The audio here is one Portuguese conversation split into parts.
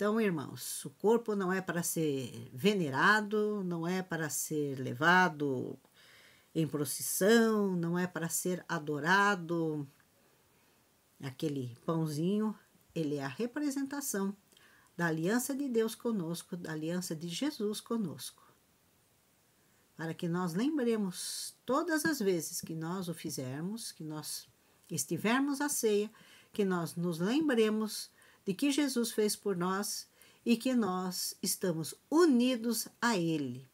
Então, irmãos, o corpo não é para ser venerado, não é para ser levado em procissão, não é para ser adorado. Aquele pãozinho, ele é a representação da aliança de Deus conosco, da aliança de Jesus conosco. Para que nós lembremos todas as vezes que nós o fizermos, que nós estivermos à ceia, que nós nos lembremos de que Jesus fez por nós e que nós estamos unidos a Ele.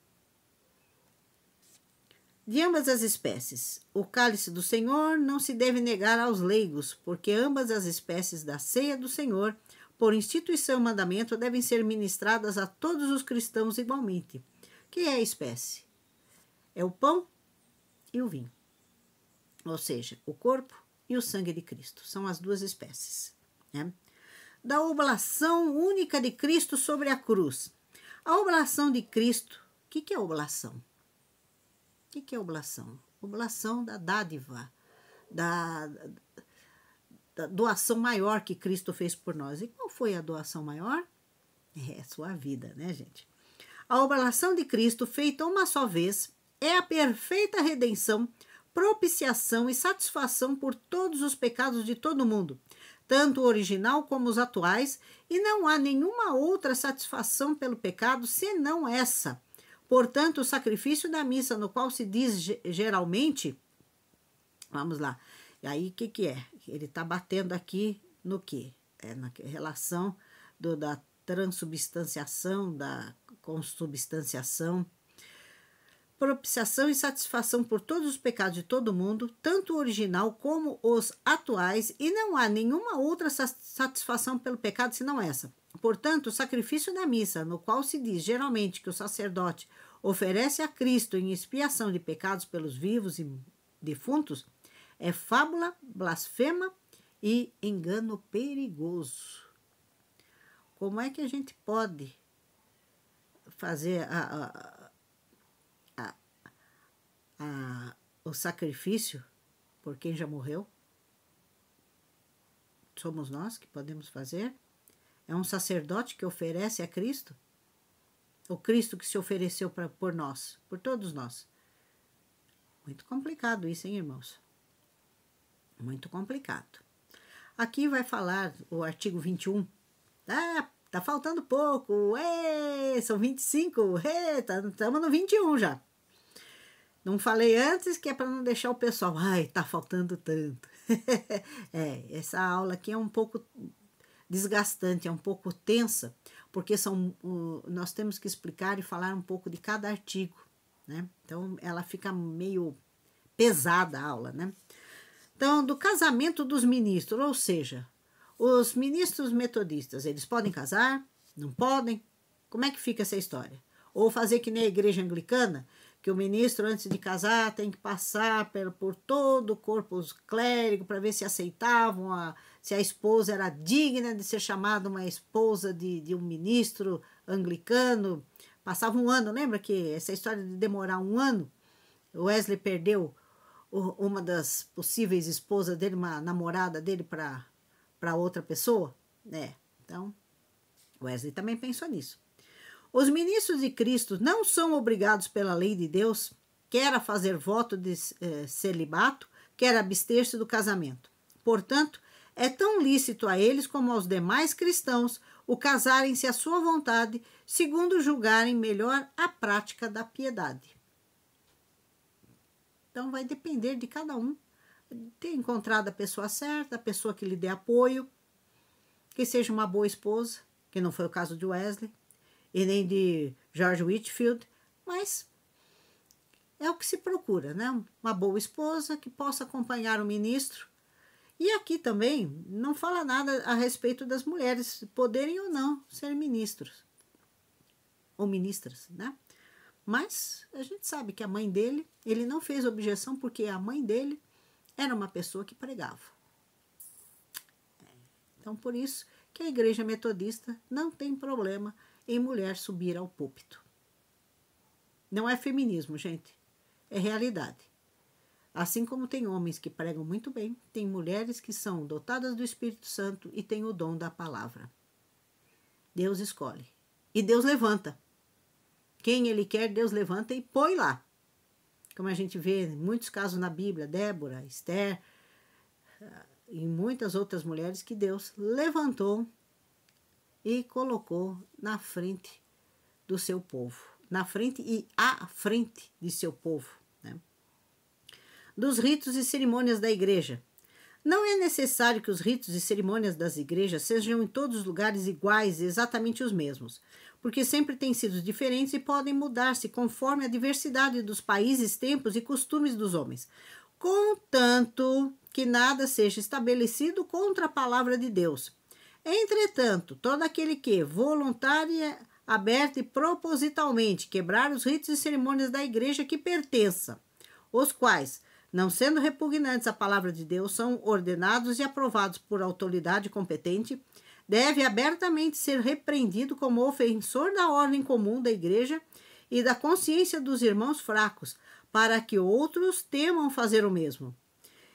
De ambas as espécies, o cálice do Senhor não se deve negar aos leigos, porque ambas as espécies da ceia do Senhor, por instituição e mandamento, devem ser ministradas a todos os cristãos igualmente. Que é a espécie? É o pão e o vinho, ou seja, o corpo e o sangue de Cristo, são as duas espécies, né? Da oblação única de Cristo sobre a cruz. A oblação de Cristo, o que é oblação? O que é oblação? Oblação da dádiva, da doação maior que Cristo fez por nós. E qual foi a doação maior? É a sua vida, né, gente? A oblação de Cristo, feita uma só vez, é a perfeita redenção, propiciação e satisfação por todos os pecados de todo mundo, tanto o original como os atuais, e não há nenhuma outra satisfação pelo pecado senão essa. Portanto, o sacrifício da missa, no qual se diz geralmente, vamos lá, e aí o que é? Ele está batendo aqui no quê? É na relação da transubstanciação, da consubstanciação, propiciação e satisfação por todos os pecados de todo mundo, tanto o original como os atuais, e não há nenhuma outra satisfação pelo pecado senão essa. Portanto, o sacrifício da missa, no qual se diz geralmente que o sacerdote oferece a Cristo em expiação de pecados pelos vivos e defuntos, é fábula, blasfema e engano perigoso. Como é que a gente pode fazer o sacrifício por quem já morreu? Somos nós que podemos fazer? É um sacerdote que oferece a Cristo? O Cristo que se ofereceu por nós, por todos nós. Muito complicado isso, hein, irmãos? Muito complicado. Aqui vai falar o artigo 21. Tá faltando pouco. São 25. Estamos no 21 já. Não falei antes que é para não deixar o pessoal, tá faltando tanto. Essa aula aqui é um pouco desgastante, é um pouco tensa, porque nós temos que explicar e falar um pouco de cada artigo, né? Então, ela fica meio pesada a aula, né? Então, do casamento dos ministros, ou seja, os ministros metodistas, eles podem casar? Não podem? Como é que fica essa história? Ou fazer que nem a igreja anglicana, que o ministro, antes de casar, tem que passar por todo o corpo os clérigos para ver se aceitavam, se a esposa era digna de ser chamada uma esposa de um ministro anglicano. Passava um ano, lembra que essa história de demorar um ano? O Wesley perdeu uma das possíveis esposas dele, uma namorada dele, para outra pessoa, né? Então, Wesley também pensou nisso. Os ministros de Cristo não são obrigados pela lei de Deus, quer a fazer voto de celibato, quer abster-se do casamento. Portanto, é tão lícito a eles como aos demais cristãos o casarem-se à sua vontade, segundo julgarem melhor a prática da piedade. Então, vai depender de cada um ter encontrado a pessoa certa, a pessoa que lhe dê apoio, que seja uma boa esposa, que não foi o caso de Wesley, e nem de George Whitefield, mas é o que se procura, né? Uma boa esposa que possa acompanhar o ministro. E aqui também não fala nada a respeito das mulheres poderem ou não ser ministros ou ministras, né? Mas a gente sabe que a mãe dele, ele não fez objeção porque a mãe dele era uma pessoa que pregava. Então, por isso que a igreja metodista não tem problema em mulher subir ao púlpito. Não é feminismo, gente. É realidade. Assim como tem homens que pregam muito bem, tem mulheres que são dotadas do Espírito Santo e têm o dom da palavra. Deus escolhe. E Deus levanta. Quem Ele quer, Deus levanta e põe lá. Como a gente vê em muitos casos na Bíblia, Débora, Esther, e muitas outras mulheres que Deus levantou e colocou na frente do seu povo. Na frente e à frente de seu povo. Né? Dos ritos e cerimônias da igreja. Não é necessário que os ritos e cerimônias das igrejas sejam em todos os lugares iguais e exatamente os mesmos, porque sempre têm sido diferentes e podem mudar-se conforme a diversidade dos países, tempos e costumes dos homens, contanto que nada seja estabelecido contra a palavra de Deus. Entretanto, todo aquele que, voluntária, aberta e propositalmente, quebrar os ritos e cerimônias da igreja que pertença, os quais, não sendo repugnantes à palavra de Deus, são ordenados e aprovados por autoridade competente, deve abertamente ser repreendido como ofensor da ordem comum da igreja e da consciência dos irmãos fracos, para que outros temam fazer o mesmo.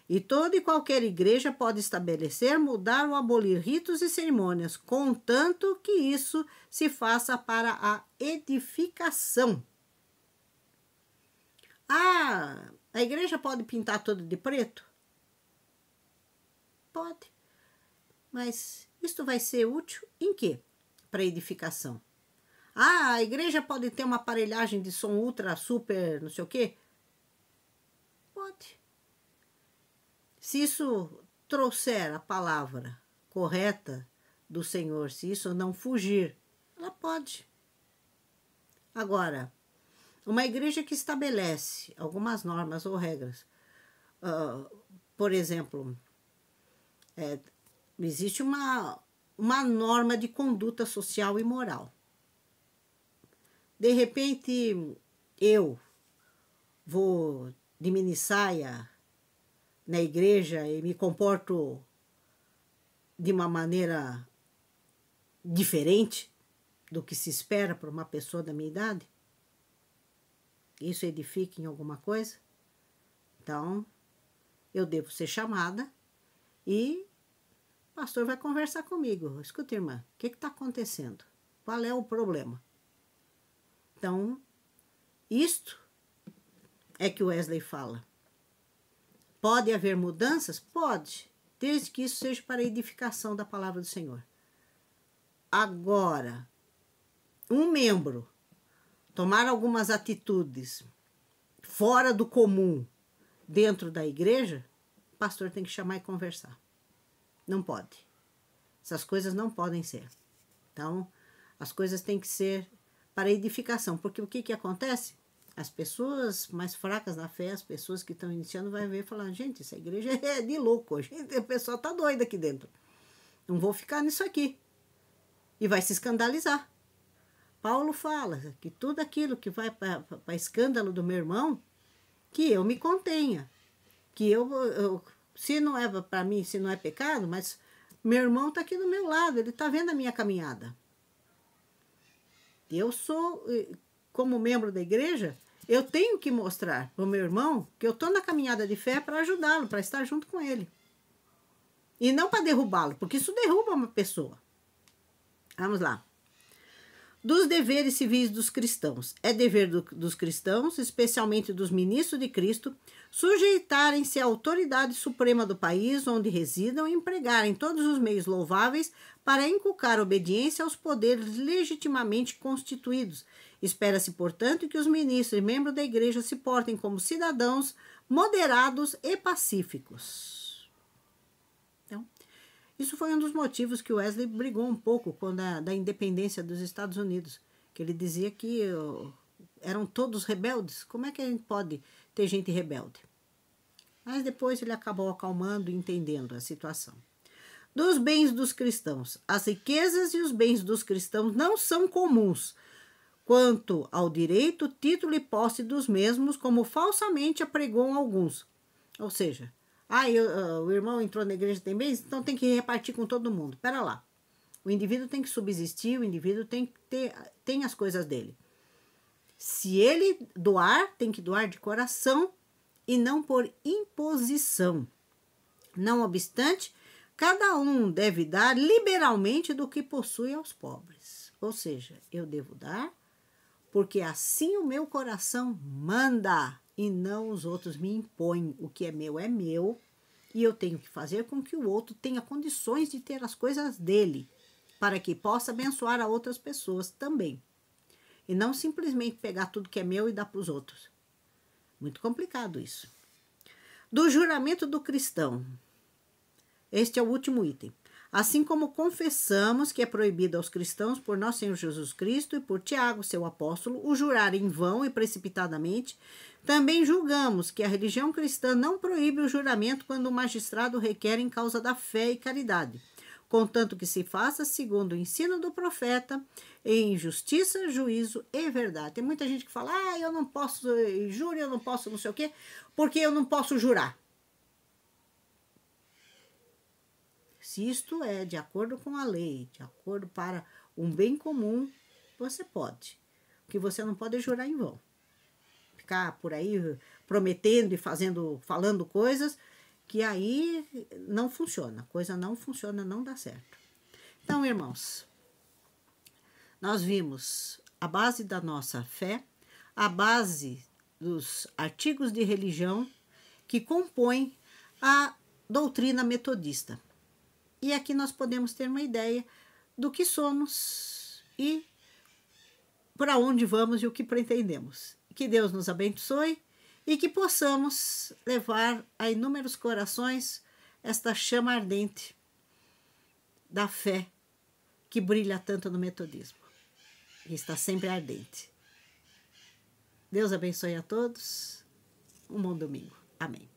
E toda e qualquer igreja pode estabelecer, mudar ou abolir ritos e cerimônias, contanto que isso se faça para a edificação. A igreja pode pintar toda de preto? Pode. Mas isto vai ser útil em quê? Para edificação. A igreja pode ter uma aparelhagem de som ultra, super, não sei o quê? Pode. Se isso trouxer a palavra correta do Senhor, se isso não fugir, ela pode. Agora, uma igreja que estabelece algumas normas ou regras, por exemplo, existe uma norma de conduta social e moral. De repente, eu vou de minissaia na igreja e me comporto de uma maneira diferente do que se espera para uma pessoa da minha idade. Isso edifica em alguma coisa? Então, eu devo ser chamada e o pastor vai conversar comigo. Escuta, irmã, o que está acontecendo? Qual é o problema? Então, isto é que o Wesley fala. Pode haver mudanças? Pode, desde que isso seja para a edificação da palavra do Senhor. Agora, um membro tomar algumas atitudes fora do comum dentro da igreja, o pastor tem que chamar e conversar. Não pode. Essas coisas não podem ser. Então, as coisas têm que ser para edificação. Porque o que acontece? As pessoas mais fracas na fé, as pessoas que estão iniciando, vai ver e falar, gente, essa igreja é de louco, a pessoa está doida aqui dentro. Não vou ficar nisso aqui. E vai se escandalizar. Paulo fala que tudo aquilo que vai para escândalo do meu irmão, que eu me contenha. Que eu se não é para mim, se não é pecado, mas meu irmão está aqui do meu lado, ele está vendo a minha caminhada. Eu sou, como membro da igreja, eu tenho que mostrar para o meu irmão que eu estou na caminhada de fé para ajudá-lo, para estar junto com ele. E não para derrubá-lo, porque isso derruba uma pessoa. Vamos lá. Dos deveres civis dos cristãos. É dever dos cristãos, especialmente dos ministros de Cristo, sujeitarem-se à autoridade suprema do país onde residam e empregarem todos os meios louváveis para inculcar obediência aos poderes legitimamente constituídos. Espera-se, portanto, que os ministros e membros da igreja se portem como cidadãos moderados e pacíficos. Então, isso foi um dos motivos que Wesley brigou um pouco quando da independência dos Estados Unidos, que ele dizia que eram todos rebeldes. Como é que a gente pode ter gente rebelde? Mas depois ele acabou acalmando e entendendo a situação. Dos bens dos cristãos. As riquezas e os bens dos cristãos não são comuns quanto ao direito, título e posse dos mesmos, como falsamente apregam alguns. Ou seja, o irmão entrou na igreja, tem bens, então tem que repartir com todo mundo. Pera lá. O indivíduo tem que subsistir, o indivíduo tem as coisas dele. Se ele doar, tem que doar de coração e não por imposição. Não obstante, Cada um deve dar liberalmente do que possui aos pobres. Ou seja, eu devo dar porque assim o meu coração manda e não os outros me impõem. O que é meu e eu tenho que fazer com que o outro tenha condições de ter as coisas dele, para que possa abençoar a outras pessoas também. E não simplesmente pegar tudo que é meu e dar para os outros. Muito complicado isso. Do juramento do cristão. Este é o último item. Assim como confessamos que é proibido aos cristãos por nosso Senhor Jesus Cristo e por Tiago, seu apóstolo, o jurar em vão e precipitadamente, também julgamos que a religião cristã não proíbe o juramento quando o magistrado requer em causa da fé e caridade, contanto que se faça segundo o ensino do profeta, em justiça, juízo e verdade. Tem muita gente que fala, eu não posso, juro, eu não posso não sei o quê, porque eu não posso jurar. Se isto é de acordo com a lei, de acordo para um bem comum, você pode. O que você não pode é jurar em vão. Ficar por aí prometendo e falando coisas que aí não funciona. A coisa não funciona, não dá certo. Então, irmãos, nós vimos a base da nossa fé, a base dos artigos de religião que compõem a doutrina metodista. E aqui nós podemos ter uma ideia do que somos e para onde vamos e o que pretendemos. Que Deus nos abençoe e que possamos levar a inúmeros corações esta chama ardente da fé que brilha tanto no metodismo e está sempre ardente. Deus abençoe a todos. Um bom domingo. Amém.